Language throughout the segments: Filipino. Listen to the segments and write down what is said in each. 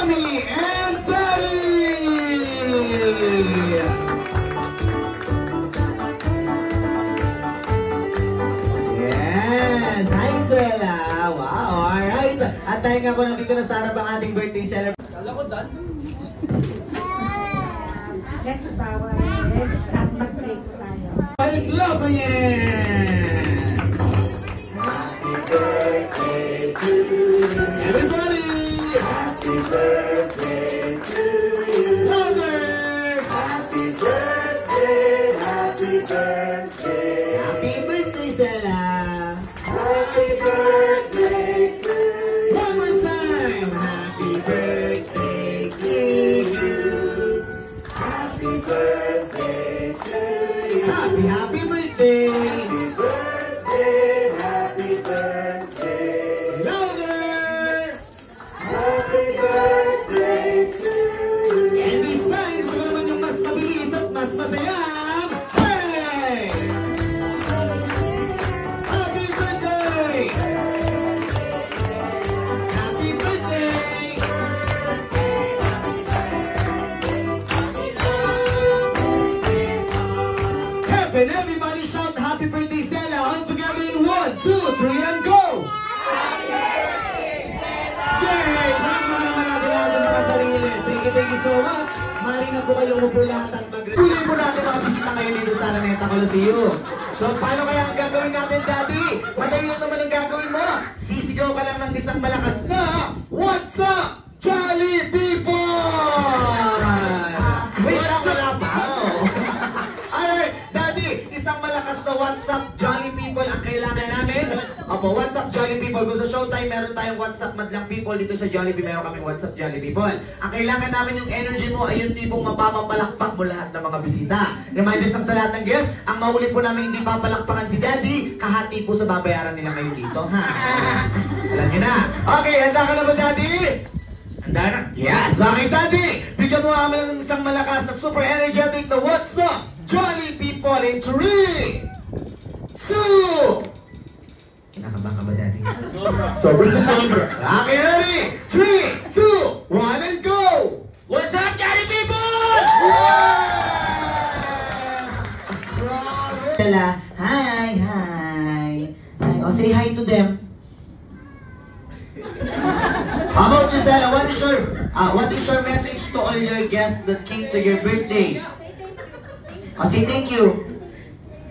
Mommy and Daddy! Yes! Hi, Suela! Wow! Alright! At tayo nga po nandito na sa harap ang ating birthday celebration. Kala ko, Dan? Let's power. Let's mag-break tayo. I love it! Happy birthday to you! Everybody! Happy birthday to you! Mother! Happy birthday! Happy birthday! Happy birthday, Stella! Happy birthday to you! One more time! Happy birthday to you! Happy birthday to you! Happy birthday! Happy birthday! Happy birthday! Louder! Happy birthday to you! And this time, gusto ko naman yung mas mabilis at mas masaya! Hey! Happy birthday! Happy birthday! And everybody shout happy birthday, Stella. All together in 1, 2, 3, and go! Happy birthday, Stella! Yay! Maraming mga sarili. Thank you so much. Mari na po kayo umupo lahat at mag-review po natin mga bisita ngayon dito sa Araneta Coliseum. So, paano kaya ang gagawin natin, Daddy? Madali lang naman ang gagawin mo. Sisigaw ka lang ng isang malakas na What's up, Jolly People? Wait lang, wala pa. Alright, Daddy, isang malakas na WhatsApp Jolly People ang kailangan namin. Opo, WhatsApp Jolly People. Kung sa Showtime, meron tayong WhatsApp Madlang People. Dito sa Jollibee, meron kaming WhatsApp Jolly People. Ang kailangan namin yung energy mo ay yung tipong mapapapalakpak mo lahat ng mga bisita. Reminders lang sa lahat ng guests, ang mahuli po namin hindi papalakpakan si Daddy, kahati po sa babayaran nila ngayon dito, ha? Alam niyo na. Okay, handa ka na ba, Daddy? Handa na? Yes! Okay, Daddy! Bigyan mo kami ng isang malakas at super energetic na WhatsApp Jolly People in 3, 2. Kinakabahan ka ba, Daddy? Sobrang sobrang. Okay, ready? 3, 2, 1, and go! What's up, Jolly People? Stella, hi, hi. Oh, say hi to them. How about you, Stella? What is your message to all your guests that came to your birthday? Say thank you.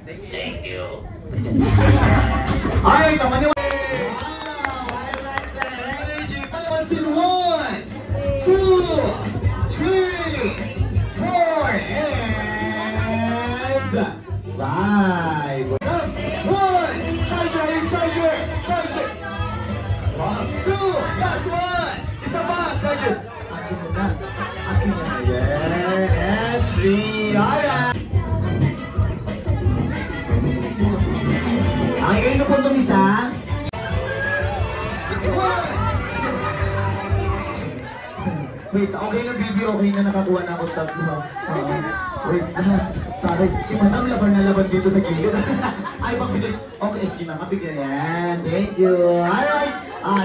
Thank you. Alright, maniwala. Wow, I like that energy. Once in 1, 2, 3, 4, and 5. 1, charger. 1, 2, last one. Isa pa, charger. Akin na. Yeah, and 3. Alright. Ay, kayo na po itong isa. Wait, okay na baby, okay na nakakuha na ako tatlo. Wait, sorry, si Madam laban na laban dito sa gilid. Ay, pagbigay. Okay, sige na, kapigyan yan. Thank you. Alright,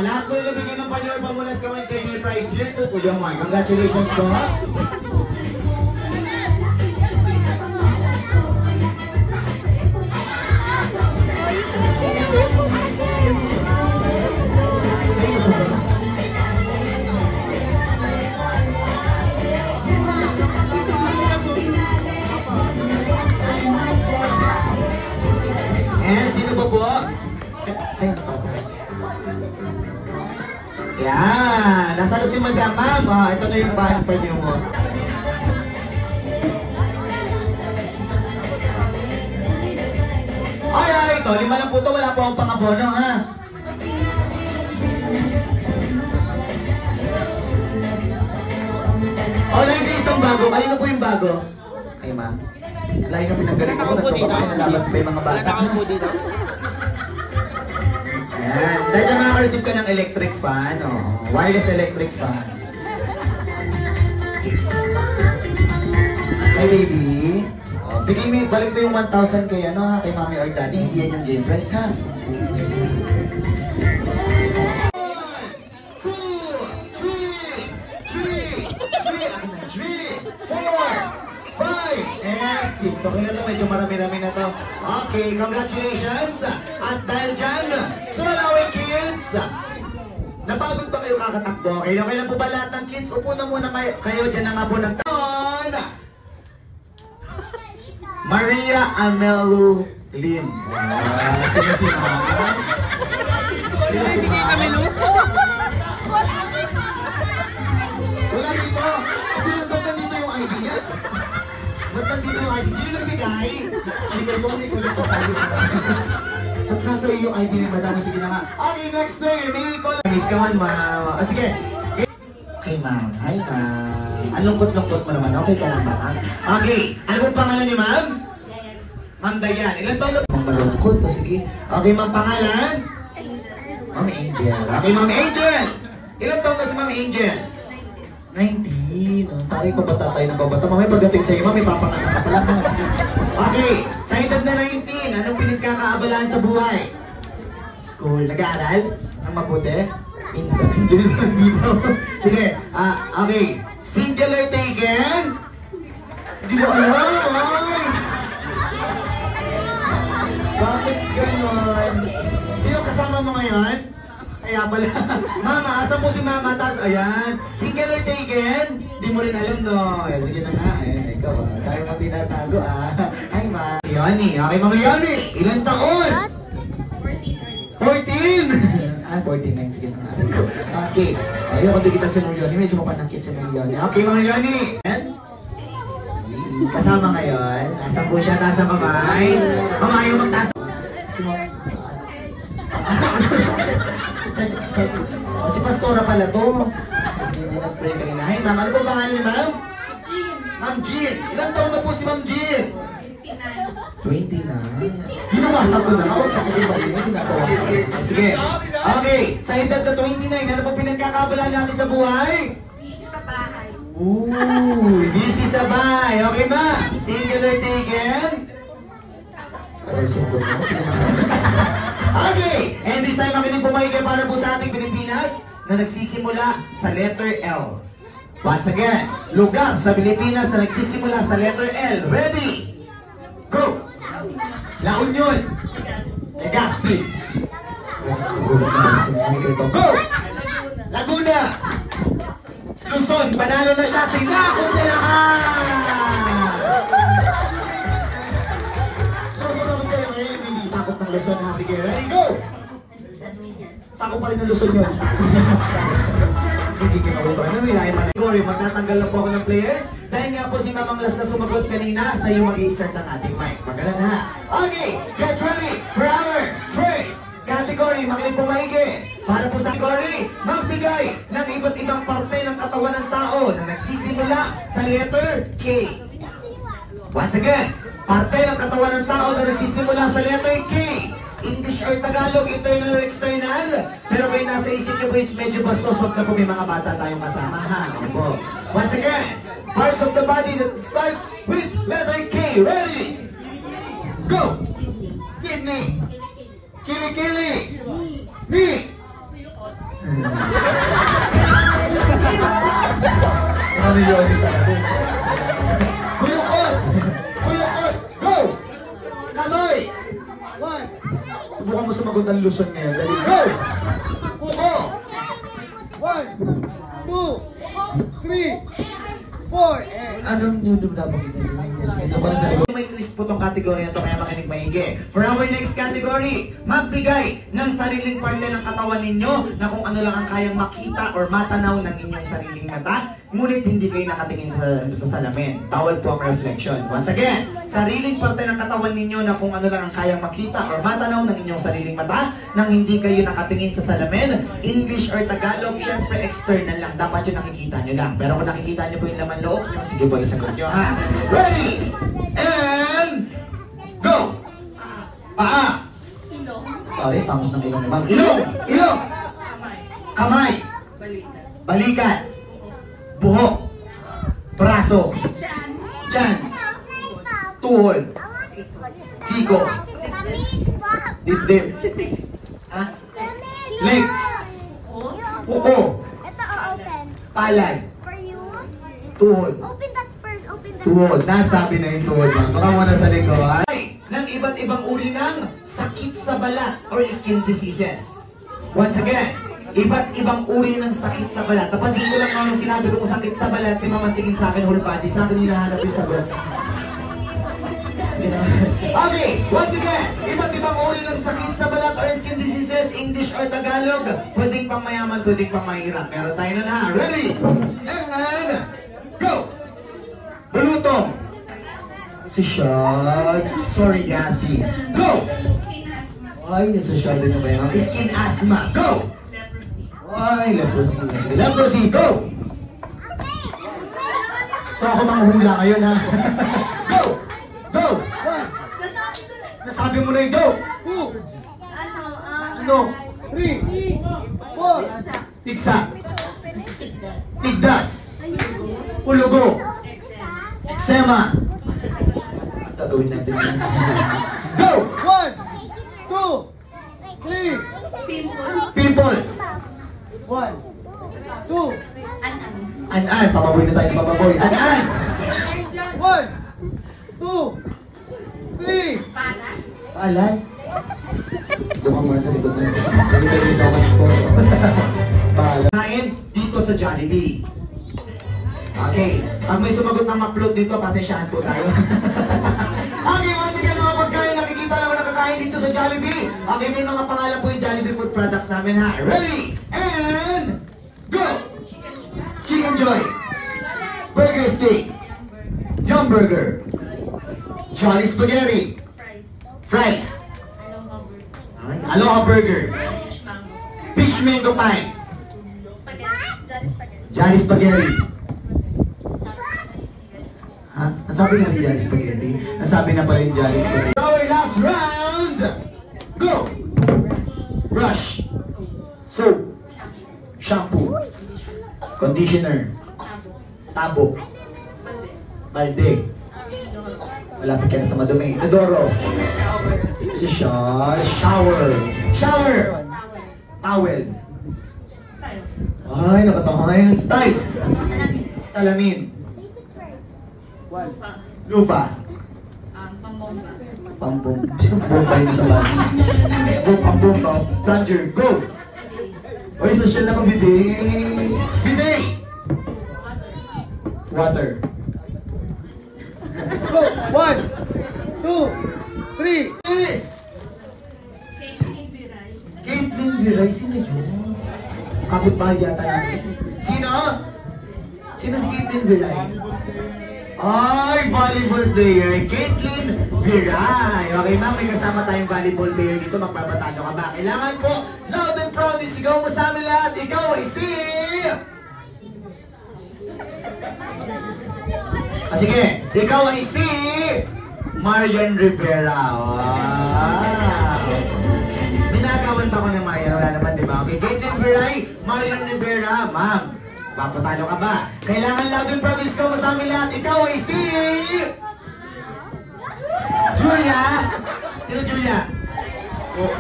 lahat po yung nabigyan ng panyo, pamunas kamay kayo may prize here to Kuya Mark. Congratulations po. Yan! Nasaan si Madam? Ma'am, ito na yung bahan pa niyo mo. Ay, ito. 5 lang po ito. Wala po akong pangabono, ha? O, lang yung isang bago. Kanino po yung bago? Kayo, ma'am. Lain na pinagaling ako. Nalaban pa yung mga bata. Nakaupo dito. Yan. Dahil dyan makaka-receive ka ng electric fan, wireless electric fan. Hey baby, bigay mo, balik mo yung 1,000 kay kay Mami or Daddy, hindi yan yung game price, ha? 1, 2, 3, 6. Okay na to, medyo marami-rami na to. Okay, congratulations! At dahil dyan, sumalawin kids! Napagod ba kayo kakatakbo? Okay, okay lang po ba lahat ng kids? Upo na muna kayo dyan na nga po ng taon! Maria Amelu Lim. Sino si Mama? Sige kami lupo. Wala dito. Sino ba't nandito yung ID niya? Ba't nandito yung ID? Sino nagbigay? Hindi kayo kung ulit pa tayo. Ba't nasa yung ID ni Madam? Sige na nga. Okay, next player. May call. Miss ka man, sige. Okay, ma'am. Hi, ma'am. Ang lungkot-lungkot mo naman. Okay ka lang, ma'am. Okay. Ano pong pangalan ni ma'am? Ma'am Dayan. Ilan taon na? Ma'am malungkot. Sige. Okay, ma'am pangalan? Ma'am Angel. Okay, ma'am Angel. Ilan taon na si ma'am Angel? 19. Ang taray pa bata tayo ng babata. Mamay pagdating sa'yo, ma'am, may papanganak ka pala. Okay. Sa edad na 19, anong pinagkakaabalahan sa buhay? School. Nag-aaral? Ang mabuti? Minsan. Hindi naman dito. Sige. Okay. Singular taken? Hindi mo alam. Ay! Bakit ganon? Sino kasama mo ngayon? Kaya pala. Mama, asan po si Mama? Tapos, ayan. Singular taken? Di mo rin alam, no? Ayan, sige na nga. Ayan, ikaw, tayo mo tinatago, Ay, Ma. Leonie. Okay, Mama Leonie. Ilan taon? 14. 14. Sige na. Okay. Ayoko di kita si Mama Leonie. Medyo mapanangkit si Mama Leonie. Okay, Mama Leonie. Kasama ngayon. Nasaan po siya? Nasa kamay. Mama, ayaw magtaas. Si Pastora pala to. Nag-pray kanina. Hi, ma'am. Ano po pangalan ni ma'am? Jean. Ma'am Jean. Ilan taon na po si ma'am Jean? 29. Hinawasa ko na. Sige. Okay. Sa edad na 29, ano po pinagkakabalaan natin sa buhay? Busy sa bahay. Ooh, busy sa bahay. Okay ba? Singular taken? Okay, and this time makinig pumaigay para po sa ating Pilipinas na nagsisimula sa letter L. Once again, lugar sa Pilipinas na nagsisimula sa letter L. Ready? Go! La Union. Legazpi. Go! Laguna. Luzon, panalo na siya. Sinakot na lahat! Susunod kayo ngayon, hindi sakop ng Luzon ha. Sige, ready, go! Sakop pa rin ng Luzon yun. Hindi kinawito. Ano, may lahat man. Gory, magtatanggal na po ako ng players. Dahil nga po si Mamang Las na sumagot kanina, sa iyo mag-i-start ang ating mic. Maganda na ha. Okay, get ready for our first category. Makinig po maigi. Para po sa category, magbigay ng iba't ibang parte ng katawan ng tao na nagsisimula sa letter K. Once again, parte ng katawan ng tao na nagsisimula sa letter K. English or Tagalog, internal or external. Pero may nasa isip niyo po is medyo bastos. Huwag na po may mga bata tayong kasama ha. Opo. Once again, parts of the body that starts with letter K. Ready? Go! Kidney. Kili-kili. Knee. Ano yun? Kuyukot. Kuyukot. Go! Kamay. One. Subukan mo sumagot ng Luzon ngayon. Dali. Go! Kuko. 1, 2, 3, 4. Anong nudum na bang may twist po tong category na to, kaya makinig maigi. For our next category, magbigay ng sariling parte ng katawan ninyo na kung ano lang ang kayang makita or matanaw ng inyong sariling mata, ngunit hindi kayo nakatingin sa salamin. Bawal po ang reflection. Once again, sariling parte ng katawan ninyo na kung ano lang ang kayang makita or matanaw ng inyong sariling mata nang hindi kayo nakatingin sa salamin. English or Tagalog, syempre external lang. Dapat yung nakikita nyo lang. Pero kung nakikita nyo po yung laman loob nyo, sige po, isagot nyo ha. Ready? And go! Paa! Ilong. Sorry, pangos ng ilong naman. Ilong! Ilong! Kamay! Balikat! Buhok! Braso! Tiyan! Tuhod! Siko! Dibdib! Ha? Legs! Kuko! Ito open. Palad! For you. Tuhod! Open that first. Open Tuwod. Nasabi na yung tuwod mo. Baka mo na sa likod. Ng iba't ibang uri ng sakit sa balat or skin diseases. Once again, iba't ibang uri ng sakit sa balat. Napansin ko lang nung sinabi kong sakit sa balat, si Mama tingin sa akin whole body. Sa akin hinahanap yung sagot. Okay, once again, iba't ibang uri ng sakit sa balat or skin diseases, English or Tagalog. Pwedeng pang mayaman, pwedeng pang mahirap. Meron tayo na. Ready? And go! Balutong. Si Shad. Psoriasis. Go! Ay, nasosyal din ba yun? Skin asthma. Go! Ay, leprosy. Leprosy. Go! So ako manghula ngayon ha. Go! Go! Nasabi mo na yung go! Ano? 3, 4. Tiksa. Tigdas. Ulugo. Eczema. Gagawin natin yun. Go! 1, 2, 3. Pimples. 1, 2. An-an. Papaboy na tayo ng papaboy. An-an. 1, 2, 3. Paalan? Doon ka muna sa likod na. Thank you so much po. Paalan. Kain dito sa Jollibee. Okay. Pag may sumagot ng upload dito, pasensyahan po tayo. Okay, once again mga pagkain, nakikita lang nakakain dito sa Jollibee. Okay, may mga pangalan po yung Jollibee food products namin ha. Ready? And go! Chicken Joy. Burger Steak. Yum Burger. Jolly Spaghetti. Fries. Aloha Burger. Peach Mango Pie. Jolly Spaghetti. Ha? Nasabi nga yung Jolly Spaghetti. Nasabi na pala yung Jolly Spaghetti. Our last round. Go! Brush. Soap. Shampoo. Conditioner. Tabo. Balde. Malapit ka na sa madumi. Inodoro. Si shower. Shower. Towel. Ay, nakatamayas. Tiles. Salamin. Lupa. Pampomba. Pampomba yun sa bali. Pampomba. Plunger. Go! Oy, social na mag-bidet. Bidet! Water. Go! 1, 2, 3. Caitlin Viray. Sino yun? Kapit-bahay yata namin. Sino? Sino si Caitlin Viray? Ay, volleyball player. Caitlin Viray. Okay, ma'am, may kasama tayong volleyball player dito. Magpapatalo ka ba? Kailangan po, loud and proud, isigaw mo sa amin lahat. Ikaw ay si... sige, ikaw ay si... Marian Rivera. Wow. Ninagawan pa ko ng Marian. Wala naman, di ba? Okay, Caitlin Viray, Marian Rivera. Ma'am, papatalo ka ba? Kailangan loud and proud, isigaw mo sa amin lahat. Ikaw ay si... Julia. Sino Julia? Oh.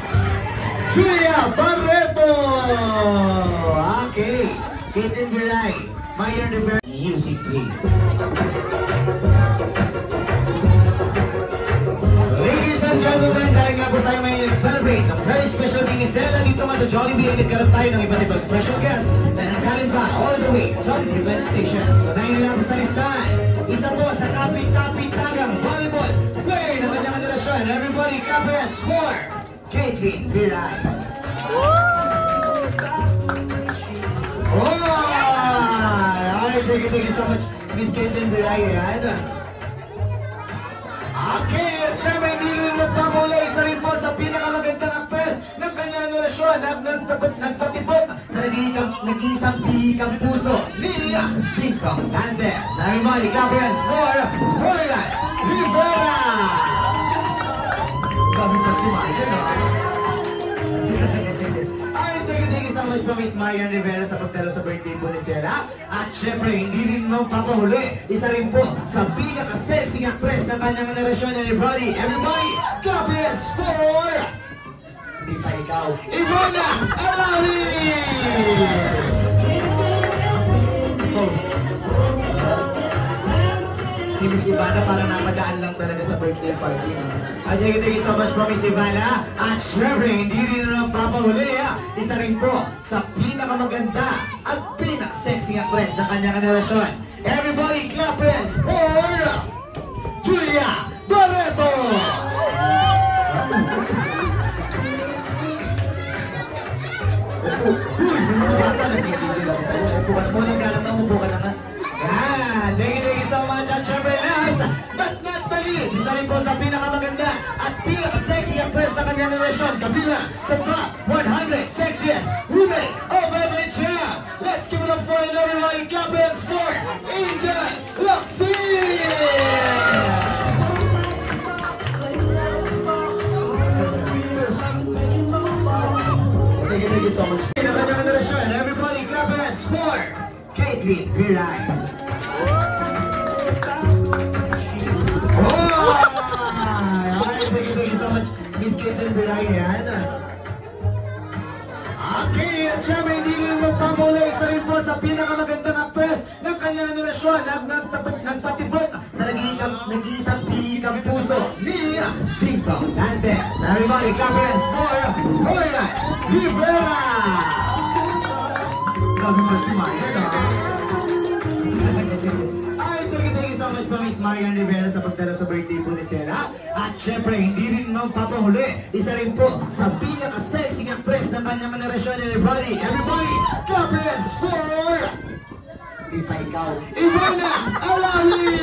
Julia Barreto. Okay. Caitlin Viray, Marian Rivera. Music please. Ladies and gentlemen, dahil nga po tayo may celebrate ng very special Dinisela dito nga sa Jollibee ay nagkaroon tayo ng iba't ibang special guest na nanggaling pa all the way from the event station. So dahil natin sa listahan, isa po sa kapit-kapit-tagang volleyball player na kanyang relasyon. Everybody clap your hands for Caitlin Viray. Thank you so much, Miss Caitlin Viray. Okay, at syempre hindi rin magpamula. Isa rin po sa pinakamagandang actress ng kanyang relasyon. Nagpatibok sa nag-iisang bihikang puso. Lilia Pinkong Dantes. Everybody, clap your hands for Marian Rivera. Kami sa simayan, no? Thank you so much po, Miss Marian Rivera, sa pagdalo sa birthday po ni Sela. At syempre, hindi rin mo papahuli. Isa rin po sa pinaka-sexing actress ng kanyang relasyon. Everybody, clap your hands for... Hindi pa ikaw, Ivona Alawi! Post. Si Miss Ivana para napadaan lang talaga sa birthday party. Thank you so much po Miss Ivana. At syempre, hindi rin na papahuli. Isa rin po sa pinakamaganda at pinaka-sexy actress ng kanyang generasyon. Everybody clap hands for Julia Barreto! Uy, yung mga bata nagigigil ako sa'yo. Upo ka na muna, galang na umupo ka na nga. Yan, thank you so much. At syempre last, but not the least, isa rin po sa pinakamaganda at pinaka-sexy actress na kanyang generasyon. Kabila sa top 100 sexiest women of every time. Let's give it up for everybody. Clap hands for Angel Locsin! Thank you so much. Everybody clap hands for Caitlyn Viray. Thank you so much, Miss Caitlyn Viray. Okay, at syempre hindi rin magpamula. Isa rin po sa pinakamagandang actress ng kanyang generasyon. Nagpatibot sa nag-iisang bihikang puso ni Ping Pong Dantes. Everybody clap hands for Royal Rivera! Grabe mo si Marian, Thank you so much po Miss Marian Rivera sa pagdala sa birthday po ni Sela. At syempre, hindi rin magpapahuli. Isa rin po sa pinaka-sexy actress ng kanyang generasyon. Everybody, clap hands for... Di pa ikaw, Ivana Alawi!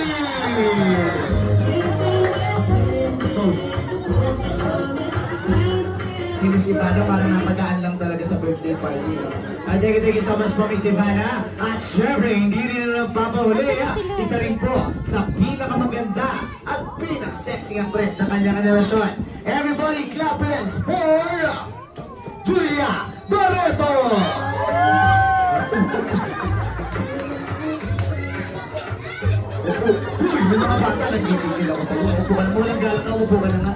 Si Miss Ivana parang napadaan lang talaga sa birthday party. Thank you so much po Miss Ivana. At syempre, hindi rin na nagpapahuli. Isa rin po sa pinakamaganda at pinaka-sexy actress na kanyang generasyon. Everybody clap hands for Julia Barreto! Uy, yung mga bata nagigigil ako sa'yo. Upo ka na muna, galang na umupo ka na nga.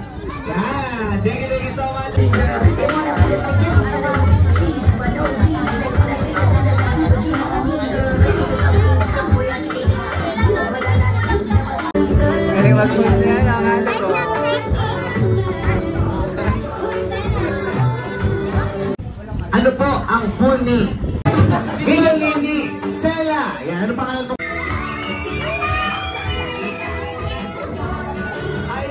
Yan, thank you so much. Mag-post na yan, nakakala ko. Ano po ang full name? Milolini Sela. Yan, ano pangalan mo? Ay,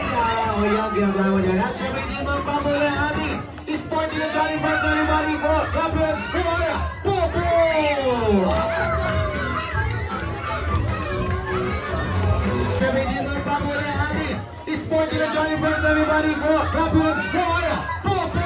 yan, ginagawa niya. At syempre, hindi magpapula natin. Sporty na Johnny Friends, everybody for Gabriel Sumaya Popo! Sporty na Johnny Friends, everybody for Gabriel Sumaya Popo!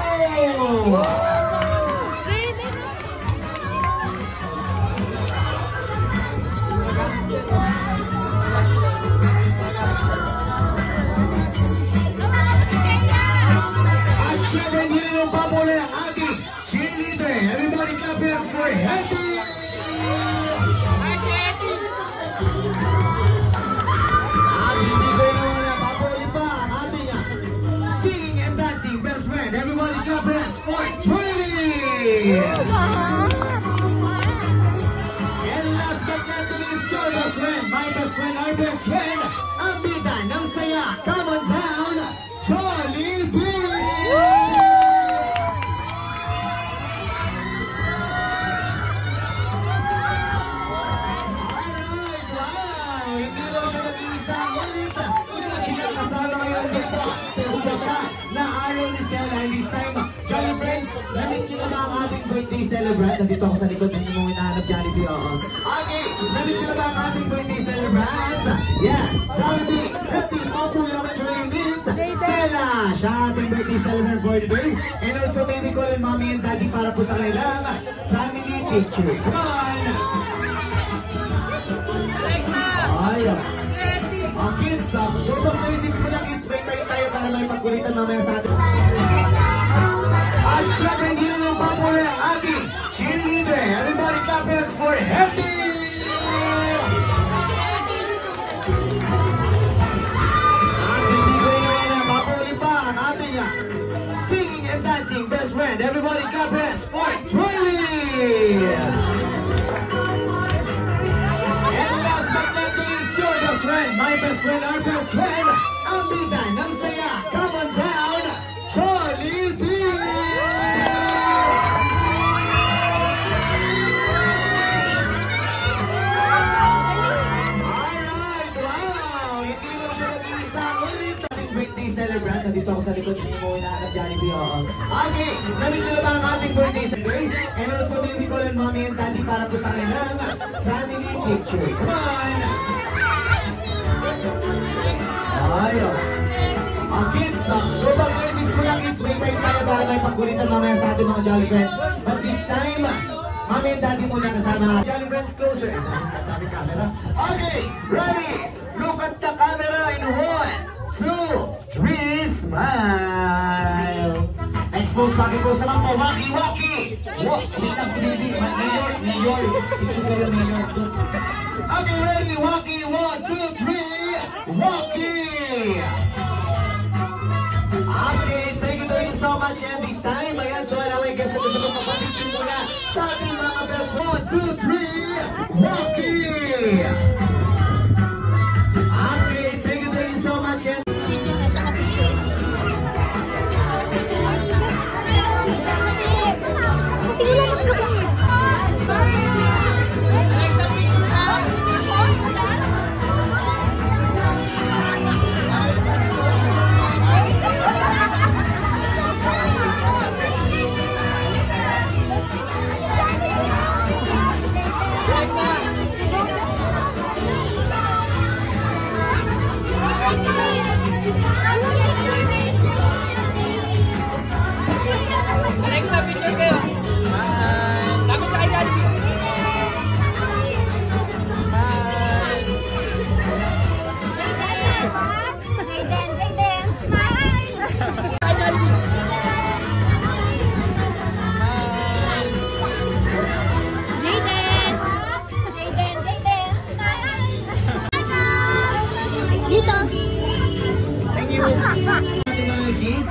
At syempre, hindi rin papula ang ating cheerleader. Everybody clap hands for Hetty! Everybody clap hands for Twilly! And last but not the least, your best friend, my best friend, our best friend, ang bida ng saya, come on down, Jollibee! Alright, wow! Hindi na siya nag-iisang ulit. Hindi siya kasama ngayon dito sa estasyon na araw ni Sela. And this time, Jolly Friends, namit nyo na ba ang ating birthday celebrant? Nandito ako sa likod, hindi mo hinahanap Jollibee, Okay, namit nyo na ba ang ating birthday celebrant? Yes, Jollibee, happy Opo Yaman Raymond, Sela, siya ating birthday celebrant for today. And also, baby call and mommy and daddy para po sa kanilang family picture. Come on! Ayaw. Kids, dobang noises mo na kids, may tayo para may pagkulitan mamaya sa atin. At syempre, hindi na ng papuri ang ating cheerleader. Everybody clap hands for Hetty! At hindi ko yun na papuri pa ang ating singing and dancing best friend. Everybody clap hands for Twilly! And last but not least, your best friend, my best friend. with our best friend, ang bida ng saya. Come on down, Charlie B! Alright, wow! Hindi mo siya nag-iisa. Ulit ating birthday celebrant. Nandito ako sa likod niyo mo hinahanap Jollibee. Okay, nandito na ba ang ating birthday celebrant? And also, baby ko and mommy and daddy para po sa kanilang family picture. Come on! Ayo. Kids, go back guys, muna kids, may time tayo para may pagkulitan mamaya sa ating mga Jolly Friends. But this time, mommy and daddy muna kasama. Jolly Friends, closer. Dami camera. Okay, ready? Look at the camera in 1, 2, 3, smile. Expose bakit ko sa mga waki-waki. Wait lang si baby. Mayor. Ito kayo, Mayor. Okay, ready? Waki, 1, 2, 3. Waki! Okay, thank you so much and this time, ayan, so alam mo yung guest na gusto ko kapapicture muna sa ating mga best 1, 2, 3, Waki! Okay, thank you so much and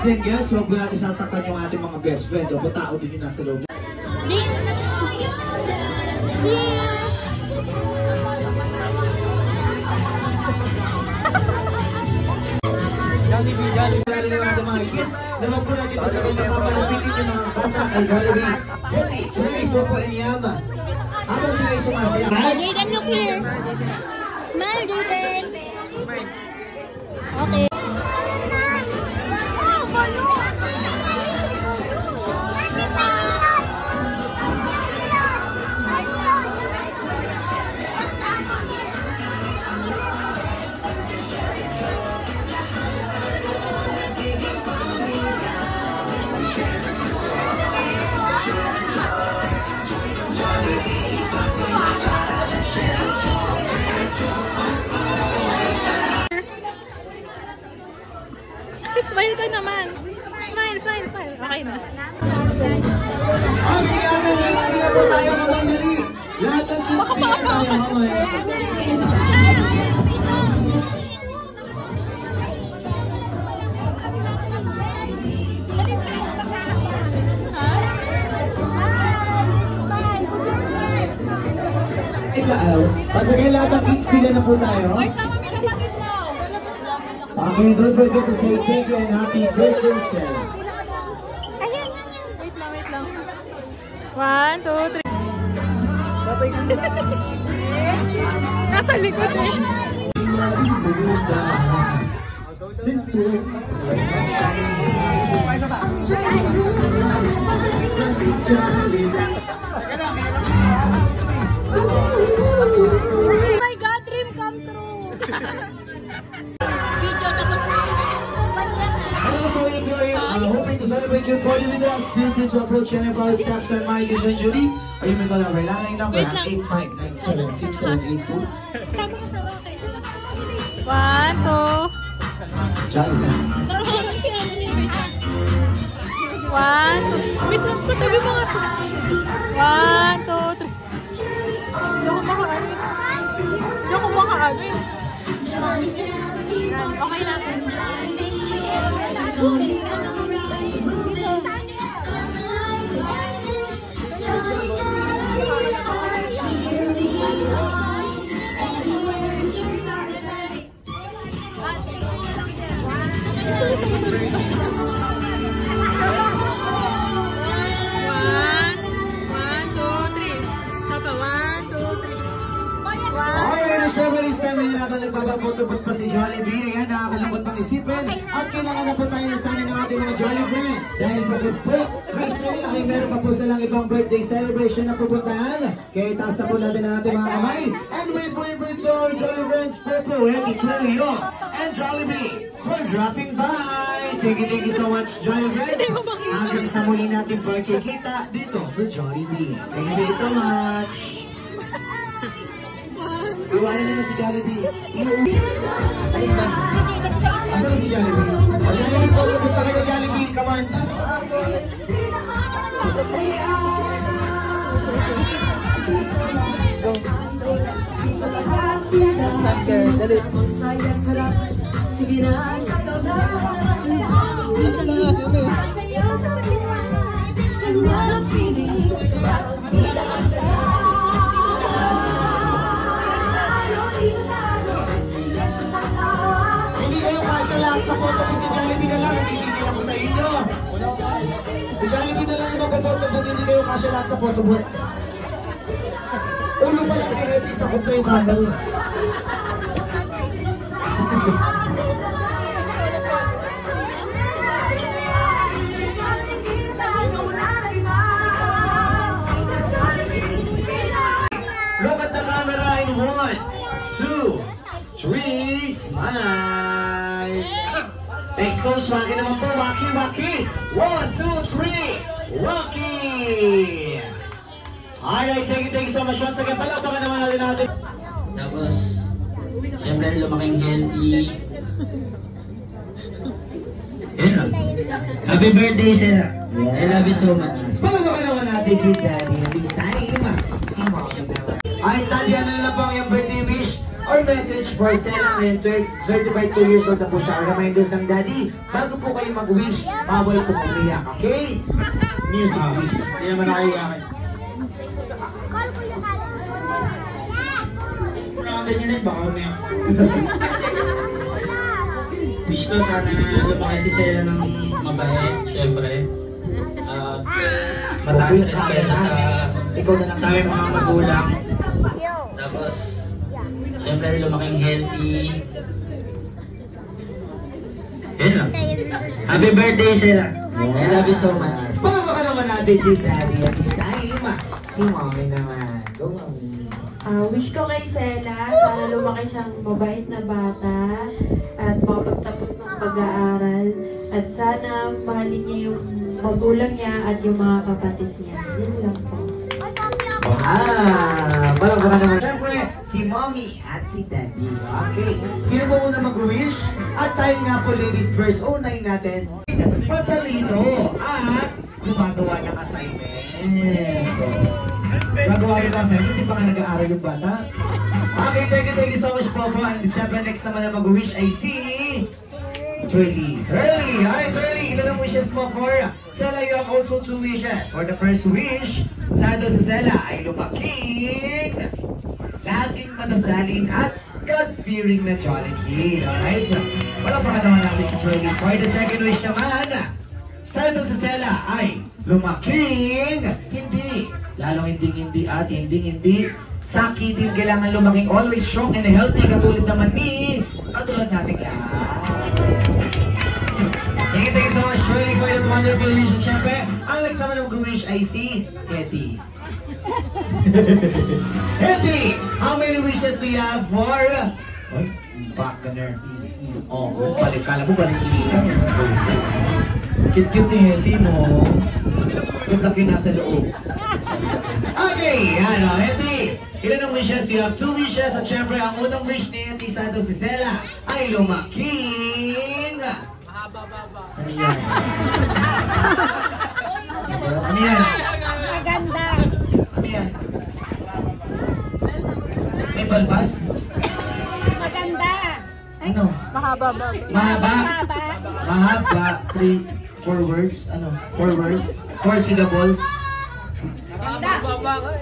and guess, huwag mo natin sasaktan yung ating mga best friend. O tao din yung nasa loob. Jollibee. Lalo na natin mga kids. Naman po natin pasabi sa papalapitin yung mga bata kay Jollibee. Jenny, Cherry, Popo, and Yama. Habang sila ay sumasaya. Jaden, look here. Smile, Jaden. Okay. Smile ka naman. Smile. Okay na. Okay, lagi na po tayo naman dali. Lahat ng kids bigyan tayo mamaya. Pasagay lahat ng kids bigyan na po tayo. Okay, don't forget to say thank you and happy birthday, sir. Wait lang. 1, 2, 3. Nasa likod eh. Oh my God, dream come true. Video tapos. Also, if you're hoping to celebrate your party with us, feel free to approach any of our staffs or my Dijon Judy, or you may call our line number at 85976782. 1, 2. Jolly time. 1, 2. Wait lang, patabi mo nga. 1, 2, 3. Hindi ako makaano eh. Yan, okay na. syempre this time ay natin nagpapapotobot pa si Jollibee. Ayan, nakakalungkot pang isipin. At kailangan na po tayo na sana ng ating mga Jolly Friends. Dahil pagod po, kasi ay meron pa po silang ibang birthday celebration na pupuntahan. Kaya itaas po natin ang ating mga kamay. And we bring to our Jolly Friends Popo, Eddie Tulio, and Jollibee for dropping by. Thank you so much, Jolly Friends. Hanggang sa muli natin pagkikita dito sa Jollibee. Thank you so much. Iwanan na si Jollibee. Alin ba? Asan na si Jollibee? Jollibee po, gusto ka na Jollibee. Come on. Stand there, dali. Nasaan na nga sila eh? Hindi kayo kasya lahat sa photo ko si Jollibee na lang. Hindi ako sa inyo. Si Jollibee na lang yung magpaphoto booth. Hindi kayo kasya lahat sa photo booth. Ulo pa lang i-ready sa kuto yung camera. Look at the camera in 1, 2, 3, smile. Expose, waki naman po, waki, waki. 1, 2, 3, waki. Alright, thank you so much. Once again, palapakan naman natin. Tapos, siyempre lumaking healthy. Yun lang. Happy birthday, Sarah. I love you so much. Palapakan naman natin si Daddy. This time, si Mommy naman. Alright, Daddy, ano na lang po ang iyong birthday wish or message for Sarah ngayon? 35 years old na po siya. Ang reminders ng Daddy, bago po kayo mag-wish, bawal po umiyak, okay? Music, please. Hindi naman nakayakin. Ganyan na, baka umiyak. Wish ko sana lumaki si Sarah ng mabait, syempre. Mataas respeto sa aming mga magulang. Tapos, syempre lumaking healthy. Yun lang. Happy birthday, Sarah. I love you so much. Palapakan naman natin si Daddy. At this time, si Mommy naman. Go, Mommy. Wish ko kay Sela, sana lumaki siyang mabait na bata at makapagtapos ng pag-aaral at sana mahalin niya yung magulang niya at yung mga kapatid niya. Yun lang po. Palapakan naman. Siyempre, si Mommy at si Daddy. Okay. Sino po muna mag-wish? At tayo nga po, ladies first, unay natin. Patalino at gumagawa ng assignment. Nagawa rin kasi, hindi pa nga nag-aaral yung bata. Okay, thank you so much po po. And syempre next naman na mag-wish ay si Turley. Alright Turley, ilan ang wishes mo for Sela? You have also 2 wishes. For the first wish, sana daw sa Sela ay lumaking, laging matasalin at God-fearing na Jolly Kid. Alright? Wala pa ka naman natin si Turley. For the second wish naman, sana daw sa Sela ay lumaking, lalong hindi sakitin. Kailangan lumaking always strong and healthy katulad naman ni katulad nating lahat. Thank you so much Shirley for that wonderful wish. Siyempre, ang nagsama na mag-wish ay si Eddie. Eddie, how many wishes do you have for... Ay, back gunner. Oh, balik. Kala mo balik ilang. Cute ni Eddie mo. Yung laki nasa loob. Okay, Eddie. Ilan ang wishes? You have 2 wishes. At syempre, ang unang wish ni Eddie Santos si Sela ay lumaking... Ano yan? Ano yan? Maganda. Ano yan? May balbas? Maganda. Ano? Mahaba ba? Mahaba? Mahaba. 3, 4 words? Ano? 4 words? 4 syllables?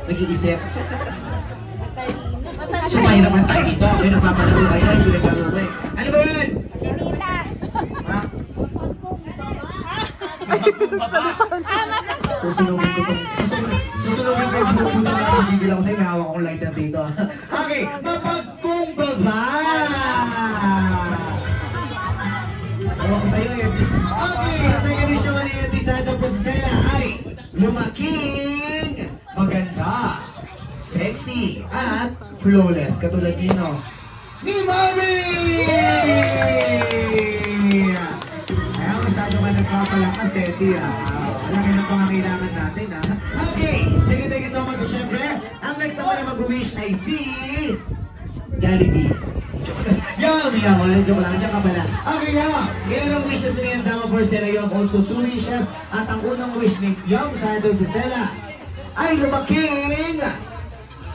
Nag-iisip? So, mahirapan tayo dito. Okay, napapalaro kayo. Hindi naglalaro ko eh. Ano ba yun? Chinita. Ha? Susunugin ko yung bubuta na bibigil ako sa'yo. May hawak akong lighter dito. Okay, mapagkumbaba! Ewan ko sa'yo, Eti. Okay, sa second wish naman ni Eti Santo Posisela ay lumaking maganda, sexy, at flawless. Katulad nino ni Mami! Kaya masyado ka nagpapalakas, Eti, Malaki na pangangailangan natin, Okay, sige, thank you so much. Siyempre, ang next naman na mag-wish ay si Jollibee. Yum! Joke lang, dyan ka pala. Okay, ilan ang wishes ni Yandama Porcela? You have also 2 wishes. At ang unang wish ni Yum Santos Cicela ay lumaking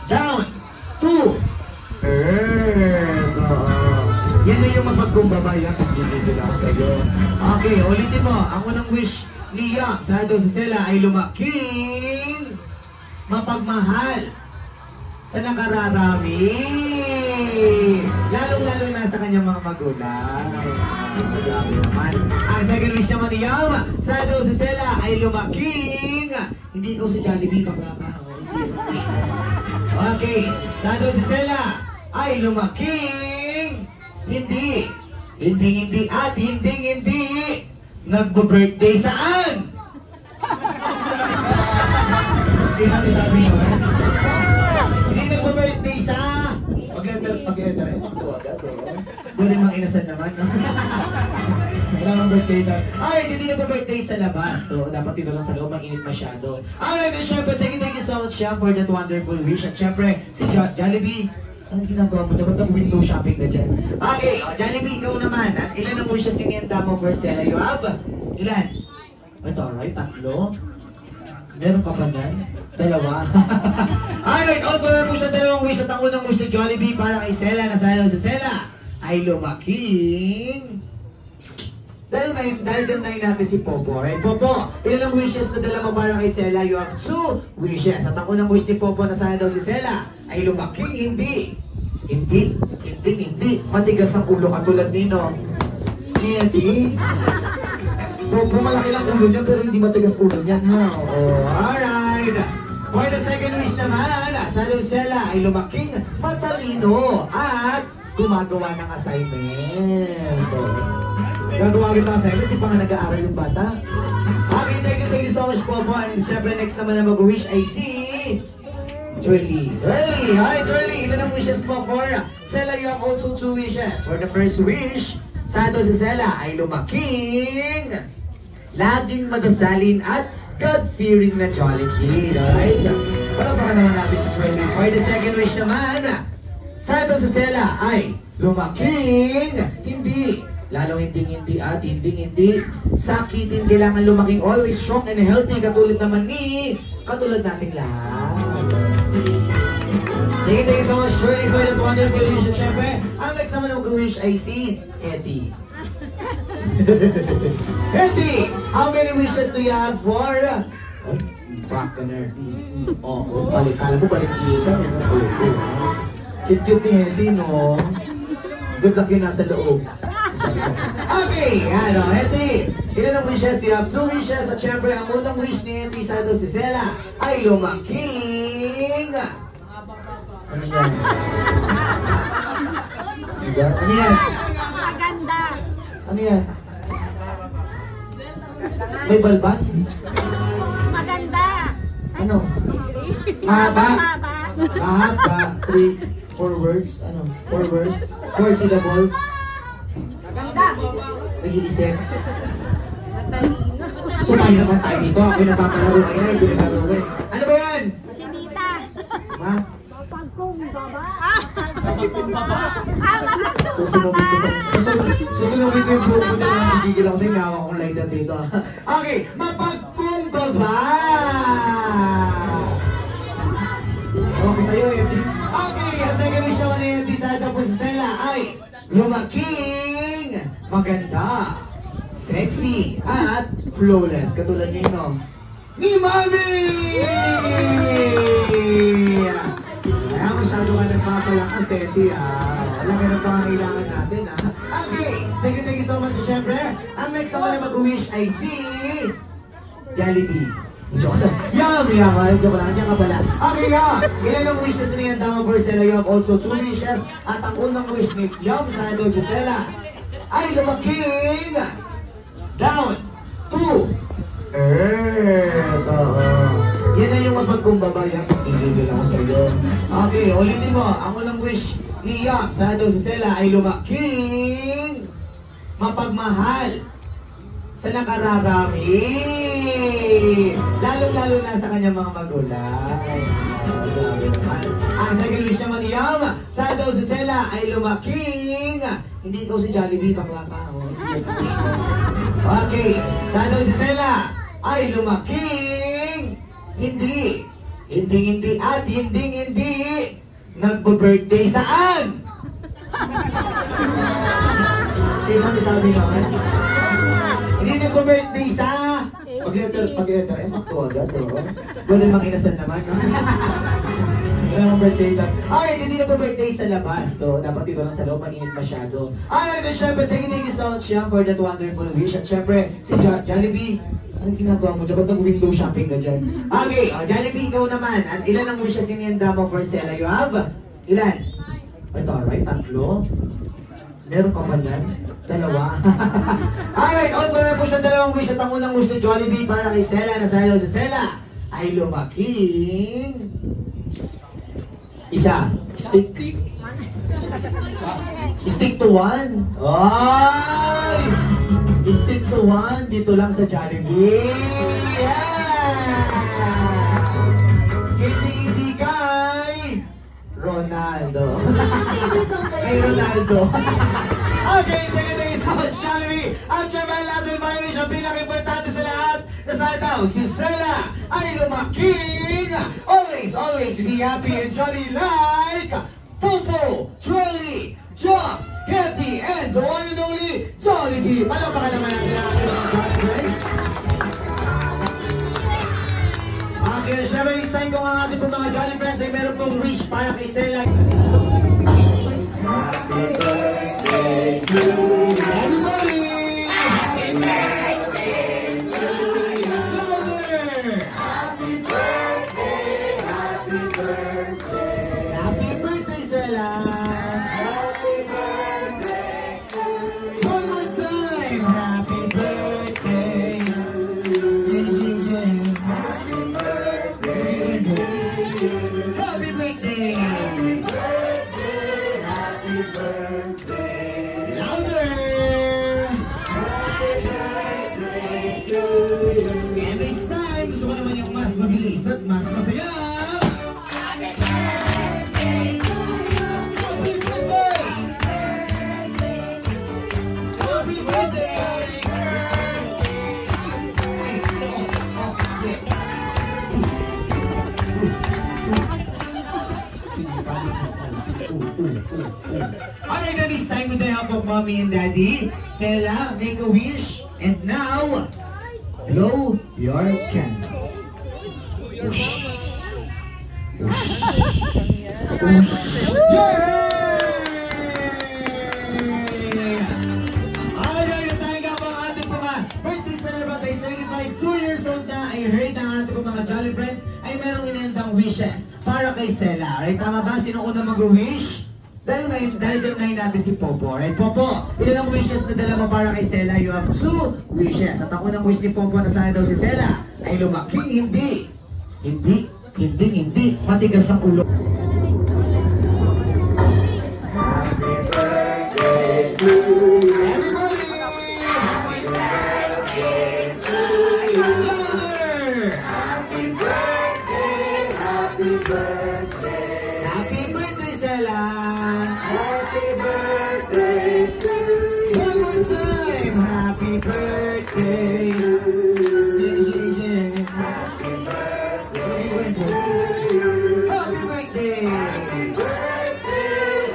down to earth. Yan na yung mapagkumbaba. Yan, pag-ibigil ako sa iyo. Okay, ulitin mo. Ang unang wish ni Yum Santos Cicela ay lumaking mapagmahal sa nakararami. Lalong-lalo na sa kanyang mga magulang. Grabe naman. Ang second wish naman ni Yum Santos Cicela ay lumaking hindi ikaw si Jollibee pagkaka. Okay, Santos Cicela ay lumaking hindi nagbo-birthday saan? Sinabi sabi nyo, hindi nagbo-birthday sa pag-enter, Buti mang inasan naman, no? Wala mang birthday na. Ay, hindi nagbo-birthday sa labas. So, dapat dito lang sa loob, mag-init masyado. Alright, and syempre, sige, thank you so much for that wonderful wish. At syempre, si Jollibee, anong ginagawa mo? Dapat nag-window shopping na dyan. Okay, Jollibee, ikaw naman. At ilan ang wishes ni Yandama Porcela? You have? Ilan? Ito, alright, 3. Meron ka pa nan? 2. Alright, also meron po siya 2 wish. At ang unang wish ni Jollibee para kay Sela na sana si Sela ay lumaking. Dahil dyan natin si Popo. Alright, Popo, ilan ang wishes na dala mo para kay Sela? You have 2 wishes. At ang unang wish ni Popo na sana daw si Sela ay lumaking hindi. Matigas ang ulo katulad nino. Hindi. Popo, malaki lang ulo niya pero hindi matigas ulo niyan, ha? Alright. For the second wish naman, sa Lucela ay lumaking matalino at gumagawa ng assignment. Gagawa ng assignment, di pa nga nag-aaral yung bata. Okay, thank you so much, Popo. And syempre, next naman na mag-wish ay si Twirly. Hi, Twirly. Ilan ang wishes mo for Sela? You have also 2 wishes. For the first wish, Santo si Sela ay lumaking laging madasalin at God-fearing na jolly kid. Alright? Palapakan naman natin si Twirly. For the second wish naman, Santo si Sela ay lumaking hindi. Lalong hindi sakitin. Kailangan lumaking always strong and healthy katulad nating lahat. Thank you so much for that wonderful wish. Siyempre, ang next naman na mag-wish ay si Eti. Eti, how many wishes do you have for? Back ka na. Kala mo balik kita. Cute ni Eti, no? Good luck yun nasa loob. Okay, Eti, ilan ang wishes? You have 2 wishes. At syempre, ang unang wish ni Eti Santos Cicela ay lumaking. Ano yan? Ano yan? Maganda. Ano yan? May balbas? Maganda. Ano? Mahaba? Mahaba? 4 words? Ano? 4 words? 4 syllables? Maganda. Nag-iisip? So tayo naman tayo dito. Ako yung napapalaro ngayon. Hindi naglalaro eh. Ano ba yan? Chinita. Ha? Pagkumbaba. Susunugin ko yung buhok ko na nagigil ako sa'yo. Nahawa akong light at dito. Okay, mapagkumbaba! Okay sa'yo, Eti. Okay, ang second wish naman ni Eti Santo Posisela ay lumaking maganda, sexy, at flawless. Katulad nino ni Mami! Kaya masyado ka nagpapalakas, Eti, Wala ka ng pangangailangan natin, Okay, thank you so much. Siyempre, ang next naman na mag-wish ay si Jollibee. Joke lang. Joke lang. Diyan ka pala. Okay, Yam. Ilan ang wishes ni Yam for Sela? You have also 2 wishes. At ang unang wish ni Yam sa ito si Sela ay lumaking down to earth. Yan na yung mapagkumbaba. Yan, tigil ako sa iyo. Okay, ulitin mo. Ang unang wish ni Yam sa ito si Sela ay lumaking mapagmahal sa nakararami. Lalo-lalo na sa kanyang mga magulang. Ang second wish naman ni Yam sa daw si Sela ay lumaking. Hindi ikaw si Jollibee, bakla ka. Okay. Sa daw si Sela ay lumaking. Hindi. At hindi. Nagbo-birthday saan? Sino sabi naman? Hindi nagbo-birthday sa... Pag-letter, makto agad, Pwede makinasal naman, no? Wala mong birthday lang. Okay, hindi nagbo-birthday sa labas. So, dapat dito lang sa loob, mainit masyado. Alright, then syempre, thank you so much, Yam, for that wonderful wish. At syempre, si Jollibee, anong ginagawa mo dyan? Ba't nag-window shopping ka dyan? Okay, Jollibee, ikaw naman. At ilan ang wishes ni Yam for Sela? You have? Ilan? Ito, right? 3? Meron ka pa dyan? 2? Alright, also meron po siya 2 wish. At ang unang wish ni Jollibee para kay Sela na sa si Sela ay lumaking isa. Stick to 1. Ay! Stick to 1 dito lang sa Jollibee. Yeah! Hindi kay Ronaldo. Kay Ronaldo. Okay, thank you so much, Jollibee. At syempre, last and finally, siya pinaka-importante sa lahat na sa daw, si Sela ay lumaking. Always be happy and jolly like Popo, Trolley, Jock, Hetty, and the one and only Jollibee. Palakpakan naman ang Jollibee. Okay, syempre, isa ko ang ating mga Jolly Friends ay meron pong wish para kay Sela. Happy birthday to you. Everybody! Happy birthday to you. Happy birthday, happy birthday. Happy birthday, Sela. Happy birthday to you. One more time. Happy birthday. Happy birthday to you. Happy birthday. Mabilis at mas masaya. Happy birthday to you. Happy birthday. Happy birthday. Alright, now it's time with the help of Mommy and Daddy. Sela, make a wish. And now, blow your candle. I heard ng ating mga Jolly Friends ay merong inendang wishes para kay Sela. Right? Tama ba? Sino una mag-wish? Dahil dyan natin si Popo. Right, Popo? Ilan ang wishes na dala mo para kay Sela? You have 2 wishes. At ang unang wish ni Popo na sana daw si Sela ay lumaking hindi. Matigas ang ulo. Happy birthday to you. Happy birthday to you. Happy birthday, happy birthday. Happy birthday, Sela. Happy birthday to you. One more time. Happy birthday. Happy birthday.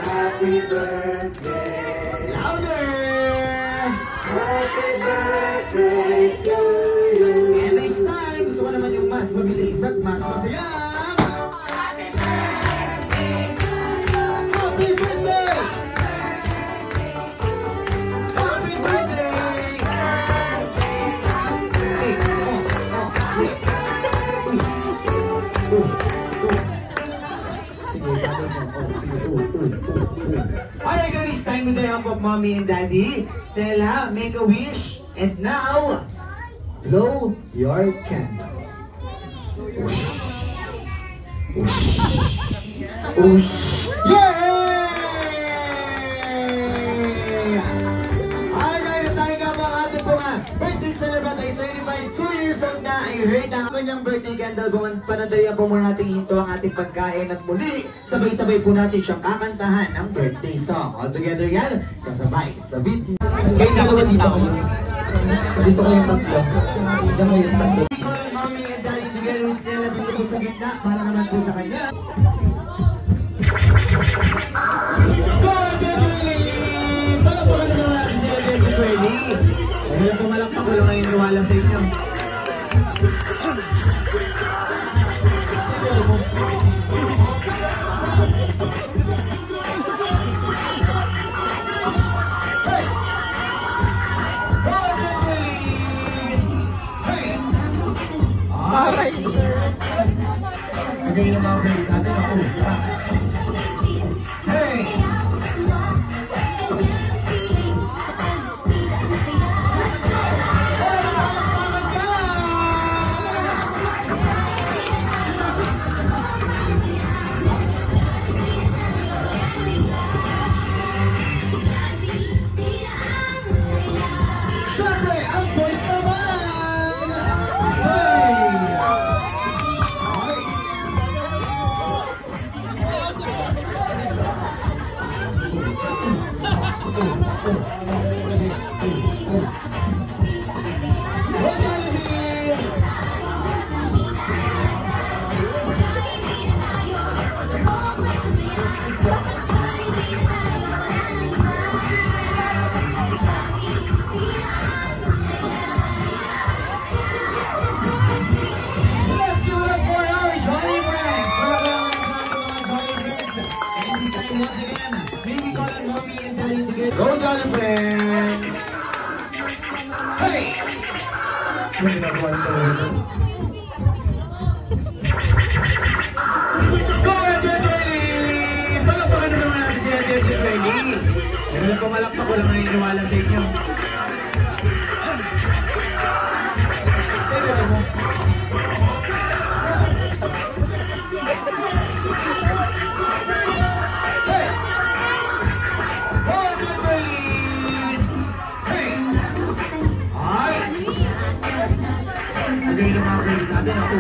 Happy birthday. Louder. Happy birthday to you. And next time, gusto ko naman yung mas mabilis at mas masaya. Happy birthday to you. Happy birthday. Happy birthday. Alright guys, it's time with the help of mommy and daddy. Sela, make a wish. And now, blow your candle. Whoosh. Yay! Alright, tayo nga mga ating po nga birthday celebrant ay certified 2 years old na. I heard na ang kanyang birthday candle. Panadaya po muna natin hinto ang ating pagkain at muli sabay-sabay po natin siyang kakantahan ang birthday song. All together yan, kasabay sa beat. Kayo dalawa dito kayo. Dito kayong tatlo. Diyan kayo sa tatlo. Mommy and daddy together with Sela dito po sa gitna para naman po sa kanya. Go, Julie! Palapakan naman natin sila dito, Julie. Kaya pumalakpak ko lang ngayon niwala sa inyo. Aray. Again, ang mga friends natin. Ako. Hey! Siyempre, ang boys naman! Hey! Go, Jolly Friends! Hey! Go, Jolly! Palapakan naman natin si Jolly. Kaya pumalakpak ko lang naniniwala sa inyo. Sige mo. Again, ang mga friends natin. Ako.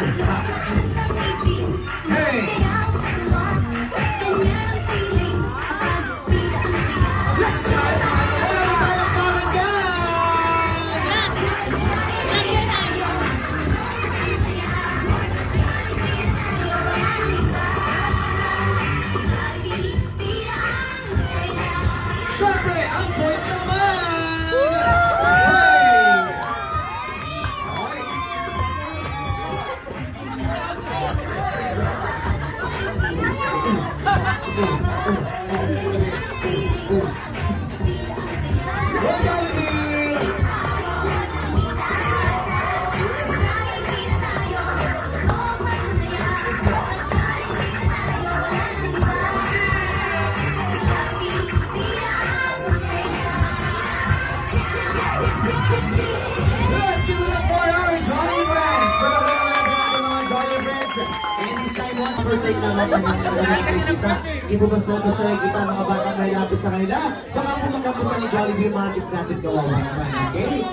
Hey! Siyempre, ang boys naman! Forsake naman kita. Ibubasta-basta kita mga batang may lapis sa kanila. Baka pumunta ni Jollibee Markets natin kawawa naman. Okay?